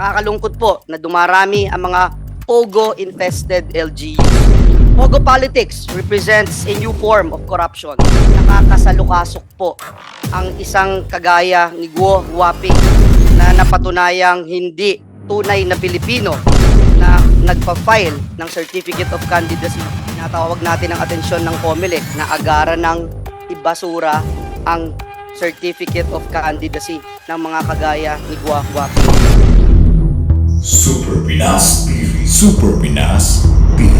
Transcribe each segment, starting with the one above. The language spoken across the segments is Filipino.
Nakakalungkot po na dumarami ang mga Pogo-infested LGU. Pogo politics represents a new form of corruption. Nakakasalukasok po ang isang kagaya ni Guo Huaping na napatunayang hindi tunay na Pilipino na nagpa-file ng Certificate of Candidacy. Tinatawag natin ang atensyon ng COMELEC na agaran ng ibasura ang Certificate of Candidacy ng mga kagaya ni Guo Huaping. Super Pinas TV. Super Pinas TV.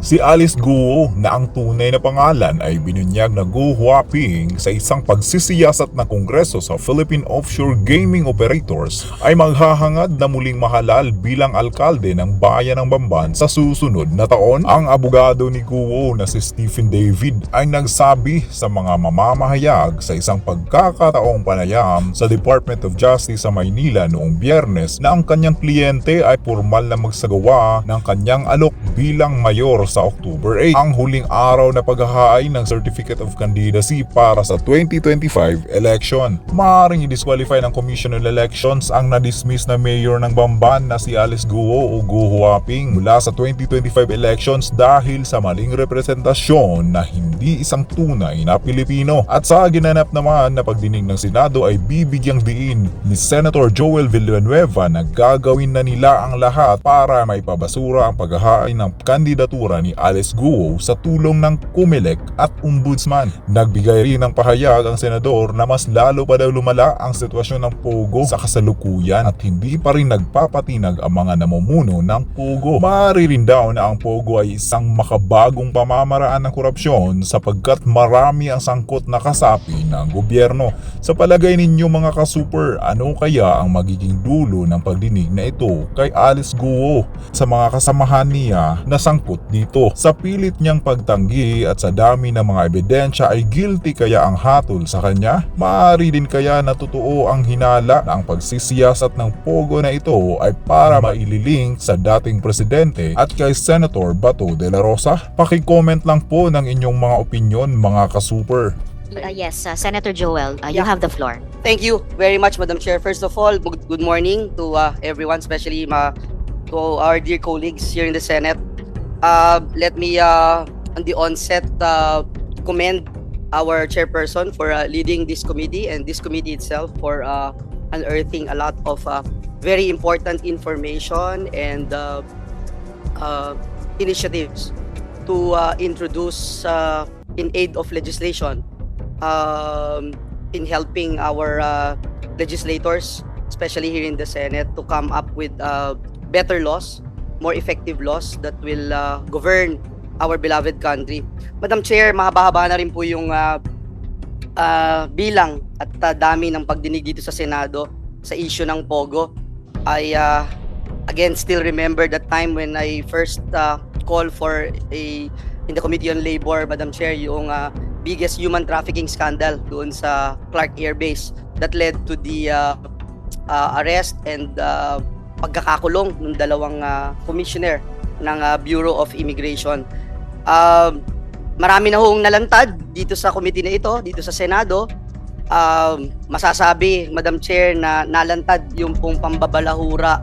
Si Alice Guo na ang tunay na pangalan ay binunyag na Guo Huaping sa isang pagsisiyasat ng Kongreso sa Philippine Offshore Gaming Operators ay maghahangad na muling mahalal bilang alkalde ng bayan ng Bamban sa susunod na taon. Ang abogado ni Guo na si Stephen David ay nagsabi sa mga mamamahayag sa isang pagkakataong panayam sa Department of Justice sa Maynila noong Biyernes na ang kanyang kliyente ay formal na magsagawa ng kanyang alok bilang mayor sa October 8, ang huling araw na paghahain ng Certificate of Candidacy para sa 2025 election. Maaaring i-disqualify ng Commission on Elections ang na-dismiss na mayor ng Bamban na si Alice Guo o Guo Huaping mula sa 2025 elections dahil sa maling representasyon na hindi isang tunay na Pilipino. At sa ginanap naman na pagdinig ng Senado ay bibigyang diin ni Senator Joel Villanueva na gagawin na nila ang lahat para maipabasura ang paghahain ng kandidatura ni Alice Guo sa tulong ng COMELEC at Ombudsman. Nagbigay rin ng pahayag ang senador na mas lalo pa daw lumala ang sitwasyon ng Pogo sa kasalukuyan at hindi pa rin nagpapatinag ang mga namumuno ng Pogo. Maaari rin daw na ang Pogo ay isang makabagong pamamaraan ng korupsyon sapagkat marami ang sangkot na kasapi ng gobyerno. Sa palagay ninyo mga ka-super, ano kaya ang magiging dulo ng pagdinig na ito kay Alice Guo sa mga kasamahan niya na sangkot dito? Sa pilit niyang pagtanggi at sa dami ng mga ebidensya ay guilty kaya ang hatol sa kanya? Maaari din kaya na totoo ang hinala na ang pagsisiyasat ng Pogo na ito ay para maililink sa dating presidente at kay Senator Bato de la Rosa? Paki-comment lang po ng inyong mga opinyon mga ka-super. Yes, Senator Joel, you have the floor. Thank you very much, Madam Chair. First of all, good morning to everyone, especially to our dear colleagues here in the Senate. Let me, on the onset, commend our chairperson for leading this committee and this committee itself for unearthing a lot of very important information and initiatives to introduce in aid of legislation in helping our legislators, especially here in the Senate, to come up with better laws, more effective laws that will govern our beloved country. Madam Chair, mahaba-haba na rin po yung bilang at dami ng pagdinig dito sa Senado sa issue ng Pogo. I again still remember that time when I first called for in the Committee on Labor, Madam Chair, yung biggest human trafficking scandal doon sa Clark Air Base that led to the arrest and pagkakakulong ng dalawang commissioner ng Bureau of Immigration. Marami na hong nalantad dito sa committee na ito, dito sa Senado. Masasabi, Madam Chair, na nalantad yung pong pambabalahura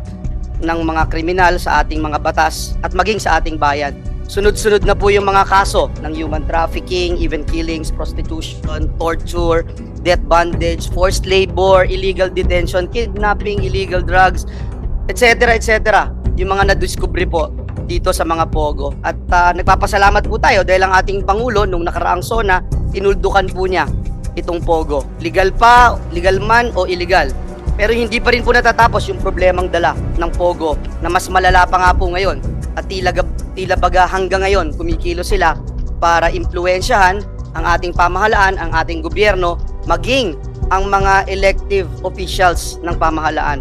ng mga kriminal sa ating mga batas at maging sa ating bayan. Sunod-sunod na po yung mga kaso ng human trafficking, even killings, prostitution, torture, death bondage, forced labor, illegal detention, kidnapping, illegal drugs, etc. etc. Yung mga nadiskubre po dito sa mga Pogo. At nagpapasalamat po tayo dahil ang ating Pangulo nung nakaraang SONA, tinuldukan po niya itong Pogo. Legal pa, legal man o illegal. Pero hindi pa rin po natatapos yung problemang dala ng Pogo na mas malala pa nga po ngayon. At tila baga hanggang ngayon kumikilo sila para impluwensyahan ang ating pamahalaan, ang ating gobyerno, maging ang mga elective officials ng pamahalaan.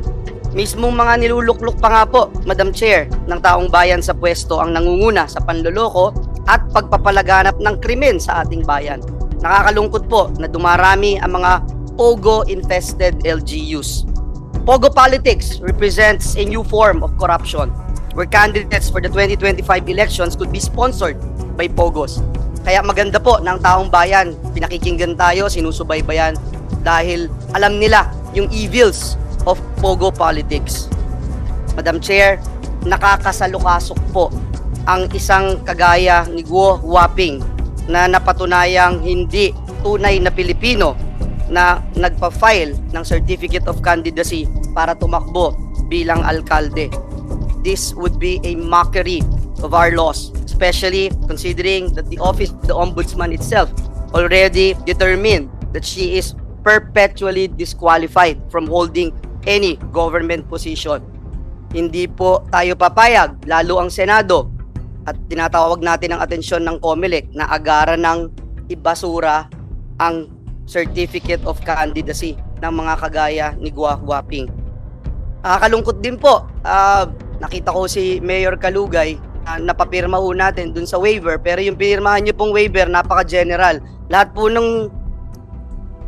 Mismong mga niluluklok pa nga po, Madam Chair, ng taong bayan sa pwesto ang nangunguna sa panloloko at pagpapalaganap ng krimen sa ating bayan. Nakakalungkot po na dumarami ang mga Pogo-infested LGUs. Pogo politics represents a new form of corruption where candidates for the 2025 elections could be sponsored by Pogos. Kaya maganda po ng taong bayan, pinakikinggan tayo, sinusubaybayan dahil alam nila yung evils of Pogo politics. Madam Chair, nakakasalukasok po ang isang kagaya ni Guo Huaping na napatunayang hindi tunay na Pilipino na nagpa-file ng Certificate of Candidacy para tumakbo bilang alkalde. This would be a mockery of our laws, especially considering that the office of the Ombudsman itself already determined that she is perpetually disqualified from holding any government position. Hindi po tayo papayag, lalo ang Senado, at tinatawag natin ang atensyon ng COMELEC na agaran ng ibasura ang Certificate of Candidacy ng mga kagaya ni Guo Huaping. Nakakalungkot din po, nakita ko si Mayor Kalugay, napapirma ho natin dun sa waiver, pero yung pinirmahan nyo pong waiver, napaka-general. Lahat po ng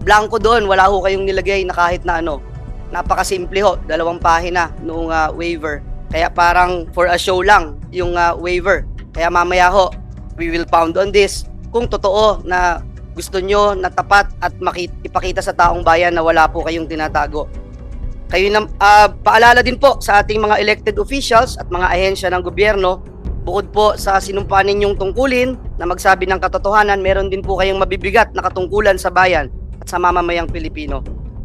blanco doon, wala ho kayong nilagay na kahit na ano. Napakasimple ho, 2 pahina noong waiver. Kaya parang for a show lang yung waiver. Kaya mamaya ho, we will pound on this kung totoo na gusto nyo na tapat at ipakita sa taong bayan na wala po kayong tinatago. Kayo na, paalala din po sa ating mga elected officials at mga ahensya ng gobyerno, bukod po sa sinumpaan ninyong tungkulin na magsabi ng katotohanan, meron din po kayong mabibigat na katungkulan sa bayan at sa mamamayang Pilipino.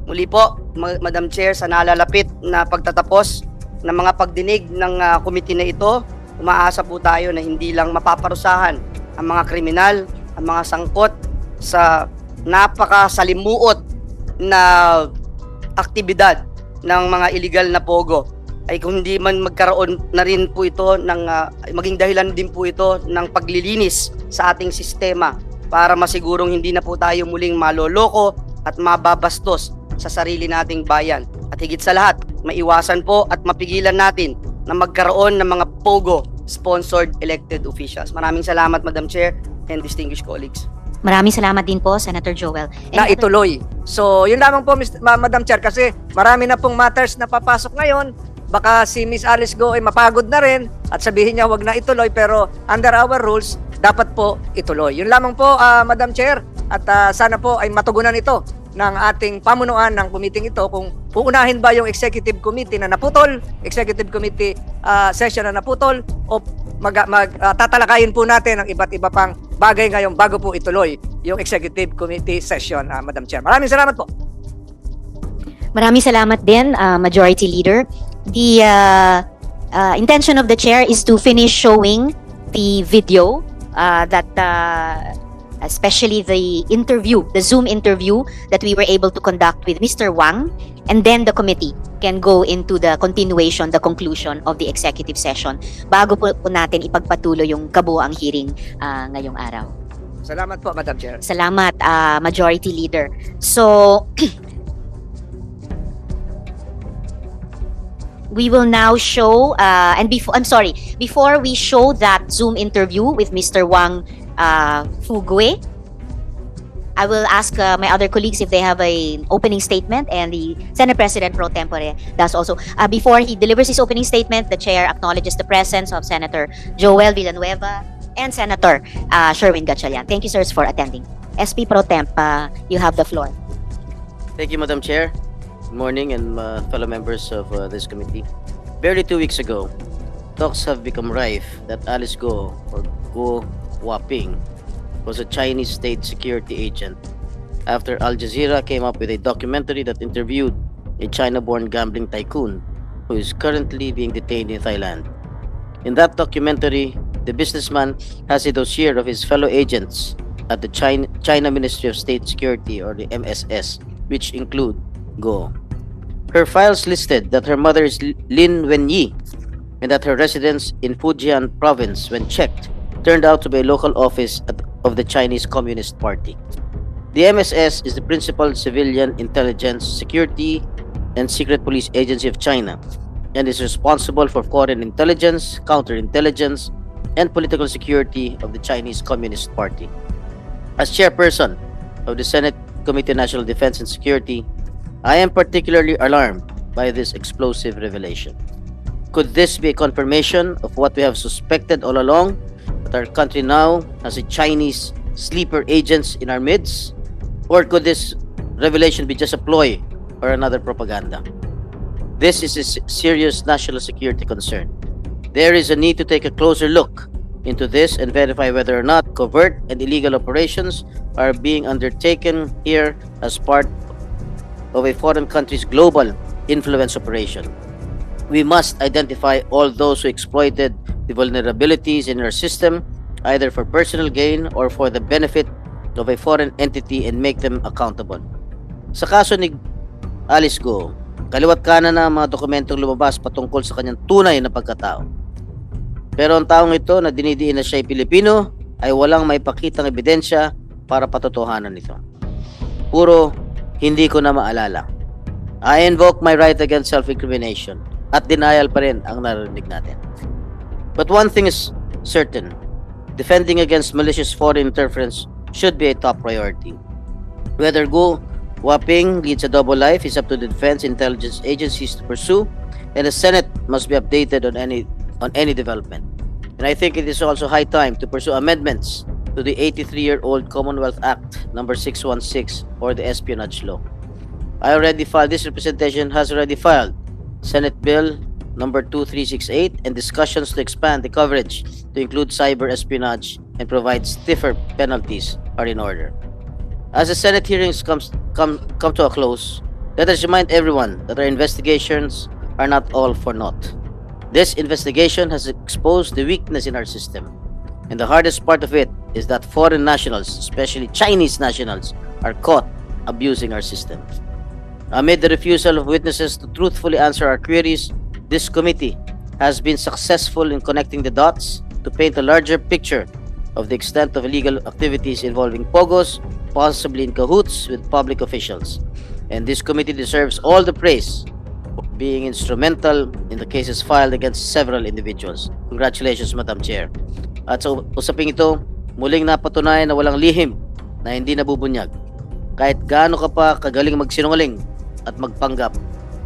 Muli po, Madam Chair, sa nalalapit na pagtatapos ng mga pagdinig ng komite na ito, umaasa po tayo na hindi lang mapaparusahan ang mga kriminal, ang mga sangkot sa napakasalimuot na aktibidad ng mga illegal na pogo, ay kung hindi man magkaroon na rin po ito ng maging dahilan din po ito ng paglilinis sa ating sistema para masigurong hindi na po tayo muling maloloko at mababastos sa sarili nating bayan. At higit sa lahat, maiwasan po at mapigilan natin na magkaroon ng mga pogo-sponsored elected officials. Maraming salamat, Madam Chair and distinguished colleagues. Maraming salamat din po, Senator Joel. Na ituloy. So, yun lamang po, Madam Chair, kasi marami na pong matters na papasok ngayon. Baka si Miss Alice Go ay mapagod na rin at sabihin niya wag na ituloy, pero under our rules, dapat po ituloy. Yun lamang po, Madam Chair, at sana po ay matugunan ito ng ating pamunuan ng committee ito kung uunahin ba yung executive committee na naputol, executive committee session na naputol, o tatalakayin po natin ang iba't iba pang bagay ngayon bago po ituloy yung executive committee session, Madam Chair. Maraming salamat po. Maraming salamat din, Majority Leader. The intention of the chair is to finish showing the video that especially the interview, the Zoom interview that we were able to conduct with Mr. Wang, and then the committee can go into the continuation, the conclusion of the executive session bago po natin ipagpatuloy yung kabuoang hearing ngayong araw. Salamat po, Madam Chair. Salamat, Majority Leader. So, we will now show, before we show that Zoom interview with Mr. Wang Fugwe, I will ask my other colleagues if they have an opening statement, and the Senate President Pro Tempore does also. Before he delivers his opening statement, the Chair acknowledges the presence of Senator Joel Villanueva and Senator Sherwin Gatchalian. Thank you, sirs, for attending. SP Pro Temp, you have the floor. Thank you, Madam Chair. Good morning, and fellow members of this committee. Barely 2 weeks ago, talks have become rife that Alice Go, or Guo Huaping, was a Chinese state security agent after Al Jazeera came up with a documentary that interviewed a China-born gambling tycoon who is currently being detained in Thailand. In that documentary, the businessman has a dossier of his fellow agents at the China Ministry of State Security, or the MSS, which include Go. Her files listed that her mother is Lin Wenyi and that her residence in Fujian province, when checked, turned out to be a local office of the Chinese Communist Party. The MSS is the principal civilian intelligence, security, and secret police agency of China, and is responsible for foreign intelligence, counterintelligence, and political security of the Chinese Communist Party. As chairperson of the Senate Committee on National Defense and Security, I am particularly alarmed by this explosive revelation. Could this be a confirmation of what we have suspected all along, that our country now has a Chinese sleeper agents in our midst? Or could this revelation be just a ploy or another propaganda? This is a serious national security concern. There is a need to take a closer look into this and verify whether or not covert and illegal operations are being undertaken here as part of a foreign country's global influence operation. We must identify all those who exploited the vulnerabilities in our system, either for personal gain or for the benefit of a foreign entity, and make them accountable. Sa kaso ni Alice Go, kaliwat kanan na ang mga dokumentong lumabas patungkol sa kanyang tunay na pagkatao. Pero ang taong ito na dinidiin na siya'y Pilipino ay walang maipakitang ebidensya para patotohanan nito. Puro hindi ko na maalala. I invoke my right against self-incrimination at denial pa rin ang narinig natin. But one thing is certain, defending against malicious foreign interference should be a top priority. Whether Go Waping leads a double life is up to the defense intelligence agencies to pursue, and the Senate must be updated on any development. And I think it is also high time to pursue amendments to the 83-year-old Commonwealth Act number 616 or the Espionage Law. This representation has already filed Senate Bill number 2368, and discussions to expand the coverage to include cyber espionage and provide stiffer penalties are in order. As the Senate hearings come to a close, let us remind everyone that our investigations are not all for naught. This investigation has exposed the weakness in our system, and the hardest part of it is that foreign nationals, especially Chinese nationals, are caught abusing our system. Amid the refusal of witnesses to truthfully answer our queries, this committee has been successful in connecting the dots to paint a larger picture of the extent of illegal activities involving POGOs, possibly in cahoots with public officials. And this committee deserves all the praise for being instrumental in the cases filed against several individuals. Congratulations, Madam Chair. At sa usaping ito, muling napatunayan na walang lihim na hindi nabubunyag. Kahit gaano ka pa kagaling magsinungaling at magpanggap,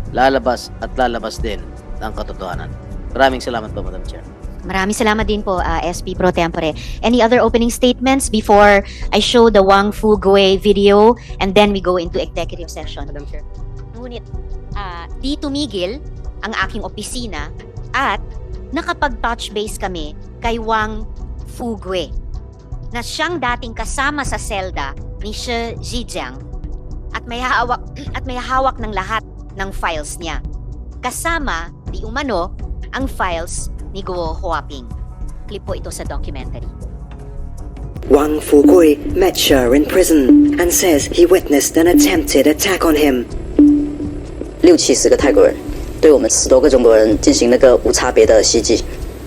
lalabas at lalabas din ang katotohanan. Maraming salamat po, Madam Chair. Maraming salamat din po, SP Pro Tempore. Any other opening statements before I show the Wang Fu-Gue video and then we go into executive session? Madam Chair. Ngunit, di tumigil ang aking opisina at nakapag-touch base kami kay Wang Fu-Gue na siyang dating kasama sa selda ni Shi Zhejiang at may hawak ng lahat ng files niya. Kasama, di umano, ang files ni Guo Huaping. Clip po ito sa documentary. Wang Fu-Gue met Shi in prison and says he witnessed an attempted attack on him. 60-70个泰国人对我们10多个中国人进行那个无差别的袭击。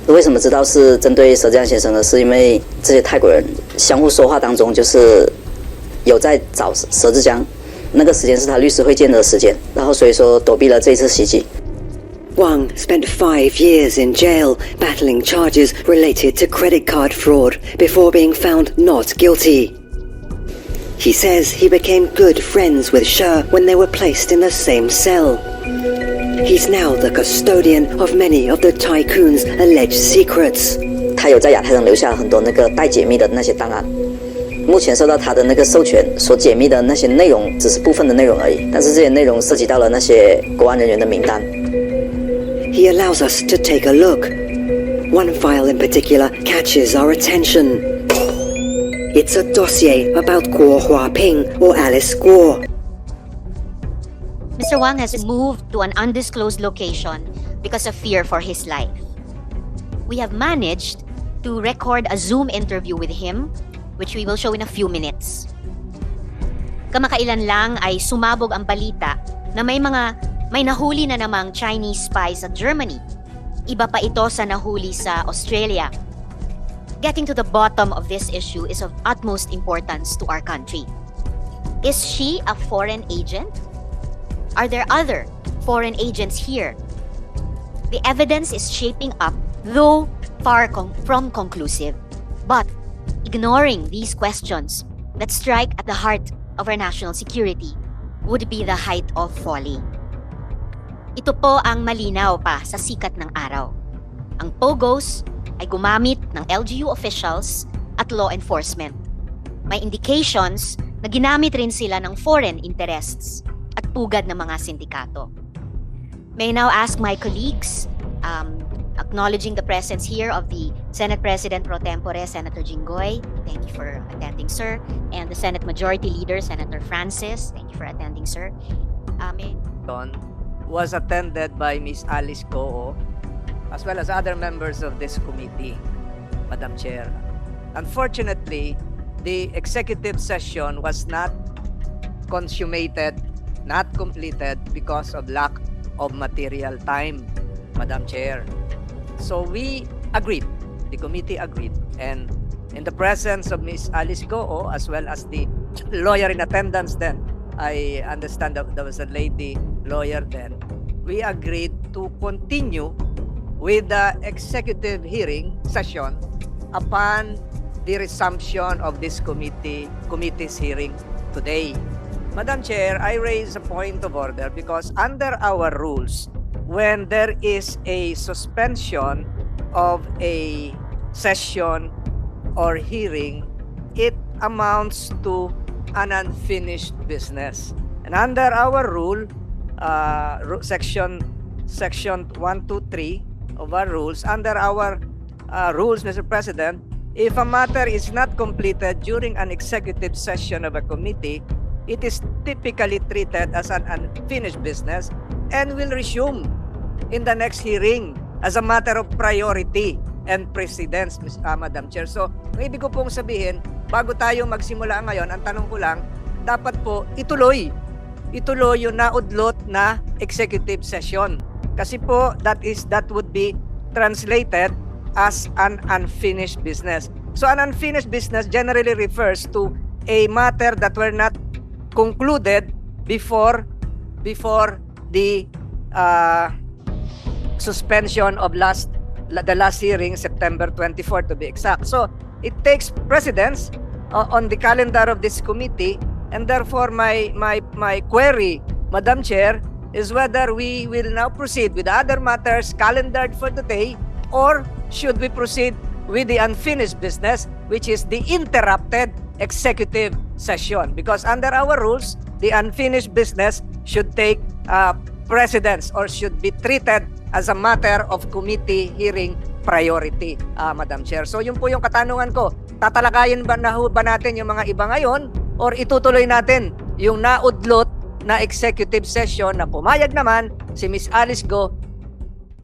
为什么知道是针对佘志江先生呢？是因为这些泰国人相互说话当中就是有在找佘志江，那个时间是他律师会见的时间，然后所以说躲避了这一次袭击。 Wang spent 5 years in jail battling charges related to credit card fraud before being found not guilty. He says he became good friends with Shi when they were placed in the same cell. He's now the custodian of many of the tycoon's alleged secrets. 他有在亚太上留下了很多那个待解密的那些档案，目前受到他的那个授权所解密的那些内容只是部分的内容而已，但是这些内容涉及到了那些国安人员的名单。 He allows us to take a look. One file in particular catches our attention. It's a dossier about Guo Huaping or Alice Guo. Mr. Wang has moved to an undisclosed location because of fear for his life. We have managed to record a Zoom interview with him, which we will show in a few minutes. Kamakailan lang ay sumabog ang balita na may nahuli na namang Chinese spies sa Germany. Iba pa ito sa nahuli sa Australia. Getting to the bottom of this issue is of utmost importance to our country. Is she a foreign agent? Are there other foreign agents here? The evidence is shaping up, though far from conclusive. But ignoring these questions that strike at the heart of our national security would be the height of folly. Ito po ang malinaw pa sa sikat ng araw. Ang POGOs ay gumamit ng LGU officials at law enforcement. May indications na ginamit rin sila ng foreign interests at pugad ng mga sindikato. May I now ask my colleagues, acknowledging the presence here of the Senate President Pro Tempore, Senator Jinggoy. Thank you for attending, sir. And the Senate Majority Leader, Senator Francis. Thank you for attending, sir. Was attended by Ms. Alice Goo, as well as other members of this committee, Madam Chair. Unfortunately, the executive session was not consummated, not completed because of lack of material time, Madam Chair. So we agreed, the committee agreed, and in the presence of Ms. Alice Goo, as well as the lawyer in attendance then, I understand that there was a lady lawyer then, we agreed to continue with the executive hearing session upon the resumption of this committee's hearing today. Madam Chair, I raise a point of order because under our rules, when there is a suspension of a session or hearing, it amounts to an unfinished business. And under our rule, section 123 of our rules, under our rules, Mr. President, if a matter is not completed during an executive session of a committee, it is typically treated as an unfinished business and will resume in the next hearing as a matter of priority and precedence, Madam Chair. So, ang ibig ko pong sabihin, bago tayo magsimula ngayon, ang tanong ko lang, dapat po ituloy yung naudlot na executive session. Kasi po, that would be translated as an unfinished business. So, an unfinished business generally refers to a matter that were not concluded before the suspension of the last hearing, September 24 to be exact. So it takes precedence on the calendar of this committee, and therefore my query, Madam Chair, is whether we will now proceed with other matters calendared for today, or should we proceed with the unfinished business, which is the interrupted executive session, because under our rules, the unfinished business should take precedence or should be treated as a matter of committee hearing priority, Madam Chair. So yun po yung katanungan ko. Tatalakayin ba natin yung mga iba ngayon, or itutuloy natin yung naudlot na executive session na pumayag naman si Ms. Alice Goo